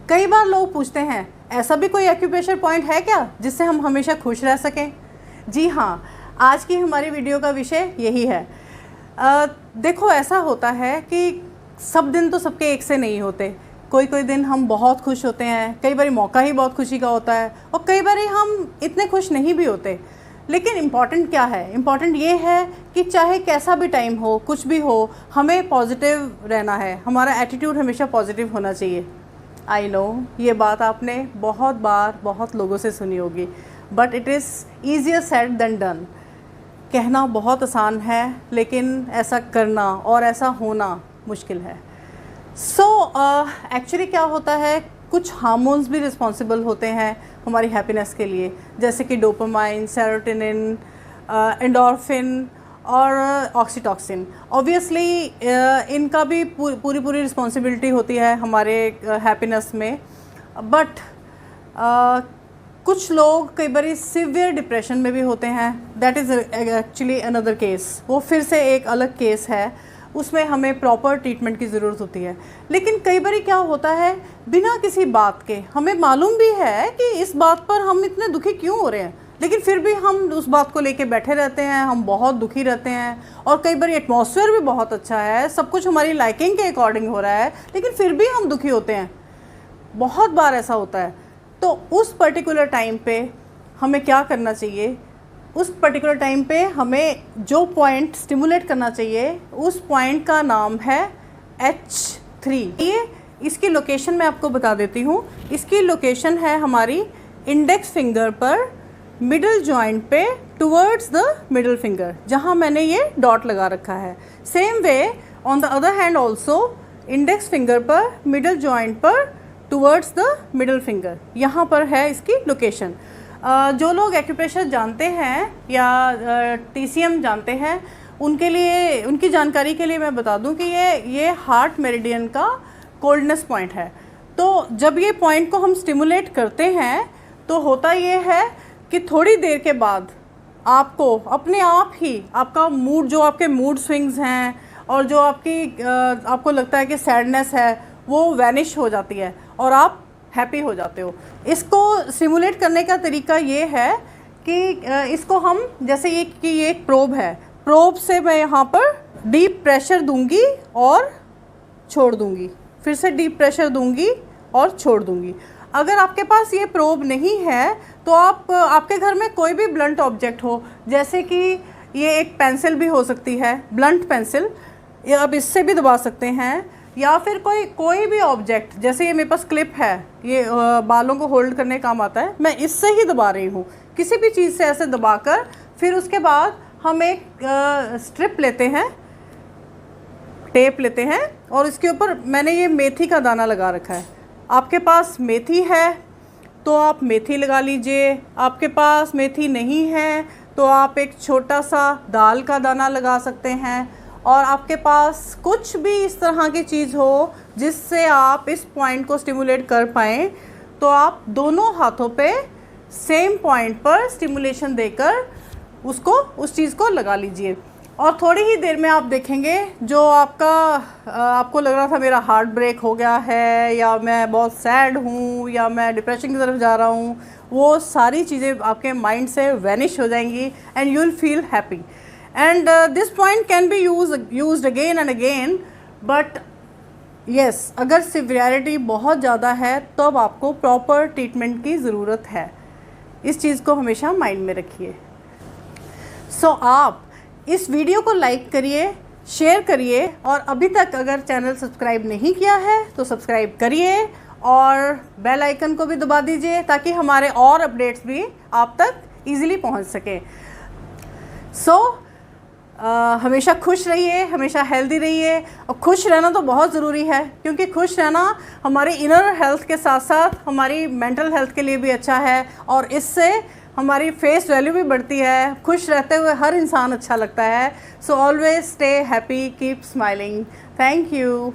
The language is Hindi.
कई बार लोग पूछते हैं ऐसा भी कोई एक्यूप्रेशर पॉइंट है क्या जिससे हम हमेशा खुश रह सकें। जी हाँ, आज की हमारी वीडियो का विषय यही है। देखो, ऐसा होता है कि सब दिन तो सबके एक से नहीं होते। कोई कोई दिन हम बहुत खुश होते हैं, कई बार मौका ही बहुत खुशी का होता है, और कई बार हम इतने खुश नहीं भी होते। लेकिन इम्पॉर्टेंट क्या है? इम्पॉर्टेंट ये है कि चाहे कैसा भी टाइम हो, कुछ भी हो, हमें पॉजिटिव रहना है। हमारा एटीट्यूड हमेशा पॉजिटिव होना चाहिए। आई नो ये बात आपने बहुत बार बहुत लोगों से सुनी होगी, but it is easier said than done. कहना बहुत आसान है, लेकिन ऐसा करना और ऐसा होना मुश्किल है। एक्चुअली क्या होता है, कुछ हार्मोन्स भी रिस्पॉन्सिबल होते हैं हमारी हैप्पीनेस के लिए, जैसे कि डोपामाइन, सेरोटोनिन, एंडोर्फिन और ऑक्सीटॉक्सिन। ऑब्वियसली इनका भी पूरी रिस्पॉन्सिबिलिटी होती है हमारे हैप्पीनेस में। बट कुछ लोग कई बार सिवियर डिप्रेशन में भी होते हैं। That is actually another case. वो फिर से एक अलग केस है, उसमें हमें प्रॉपर ट्रीटमेंट की ज़रूरत होती है। लेकिन कई बार क्या होता है, बिना किसी बात के हमें मालूम भी है कि इस बात पर हम इतने दुखी क्यों हो रहे हैं, लेकिन फिर भी हम उस बात को लेके बैठे रहते हैं, हम बहुत दुखी रहते हैं। और कई बार एटमॉस्फेयर भी बहुत अच्छा है, सब कुछ हमारी लाइकिंग के अकॉर्डिंग हो रहा है, लेकिन फिर भी हम दुखी होते हैं। बहुत बार ऐसा होता है। तो उस पर्टिकुलर टाइम पे हमें क्या करना चाहिए? उस पर्टिकुलर टाइम पे हमें जो पॉइंट स्टिमुलेट करना चाहिए, उस पॉइंट का नाम है H3। ये इसकी लोकेशन मैं आपको बता देती हूँ। इसकी लोकेशन है हमारी इंडेक्स फिंगर पर, मिडल जॉइंट पे, टुवर्ड्स द मिडल फिंगर, जहाँ मैंने ये डॉट लगा रखा है। Same way on the other hand also, index finger पर, मिडल जॉइंट पर, टुवर्ड्स द मिडल फिंगर, यहाँ पर है इसकी लोकेशन। जो लोग एक्यूप्रेशर जानते हैं या TCM जानते हैं, उनके लिए, उनकी जानकारी के लिए मैं बता दूं कि ये हार्ट मेरिडियन का कोल्डनेस पॉइंट है। तो जब ये पॉइंट को हम स्टिमुलेट करते हैं तो होता ये है कि थोड़ी देर के बाद आपको अपने आप ही आपका मूड, जो आपके मूड स्विंग्स हैं और जो आपको लगता है कि सैडनेस है, वो वैनिश हो जाती है और आप हैप्पी हो जाते हो। इसको स्टिमुलेट करने का तरीका ये है कि इसको हम, जैसे ये एक प्रोब है, प्रोब से मैं यहाँ पर डीप प्रेशर दूंगी और छोड़ दूंगी, फिर से डीप प्रेशर दूंगी और छोड़ दूंगी। अगर आपके पास ये प्रोब नहीं है तो आपके घर में कोई भी ब्लंट ऑब्जेक्ट हो, जैसे कि ये एक पेंसिल भी हो सकती है, ब्लंट पेंसिल, ये आप इससे भी दबा सकते हैं, या फिर कोई भी ऑब्जेक्ट, जैसे ये मेरे पास क्लिप है, ये बालों को होल्ड करने काम आता है, मैं इससे ही दबा रही हूँ। किसी भी चीज़ से ऐसे दबाकर फिर उसके बाद हम एक स्ट्रिप लेते हैं, टेप लेते हैं, और इसके ऊपर मैंने ये मेथी का दाना लगा रखा है। आपके पास मेथी है तो आप मेथी लगा लीजिए, आपके पास मेथी नहीं है तो आप एक छोटा सा दाल का दाना लगा सकते हैं, और आपके पास कुछ भी इस तरह की चीज़ हो जिससे आप इस पॉइंट को स्टिमुलेट कर पाएँ, तो आप दोनों हाथों पे सेम पॉइंट पर स्टिमुलेशन देकर उस चीज़ को लगा लीजिए। और थोड़ी ही देर में आप देखेंगे, जो आपको लग रहा था मेरा हार्ट ब्रेक हो गया है, या मैं बहुत सैड हूँ, या मैं डिप्रेशन की तरफ जा रहा हूँ, वो सारी चीज़ें आपके माइंड से वैनिश हो जाएंगी and you will feel happy. And this point can be used again and again, but yes, अगर सिवियरिटी बहुत ज़्यादा है तब आपको प्रॉपर ट्रीटमेंट की ज़रूरत है। इस चीज़ को हमेशा माइंड में रखिए। आप इस वीडियो को लाइक करिए, शेयर करिए, और अभी तक अगर चैनल सब्सक्राइब नहीं किया है तो सब्सक्राइब करिए और बेल आइकन को भी दबा दीजिए, ताकि हमारे और अपडेट्स भी आप तक ईज़िली पहुँच सकें। हमेशा खुश रहिए, हमेशा हेल्दी रहिए। और खुश रहना तो बहुत ज़रूरी है, क्योंकि खुश रहना हमारी इनर हेल्थ के साथ साथ हमारी मेंटल हेल्थ के लिए भी अच्छा है, और इससे हमारी फेस वैल्यू भी बढ़ती है। खुश रहते हुए हर इंसान अच्छा लगता है। Always stay happy, keep smiling. Thank you.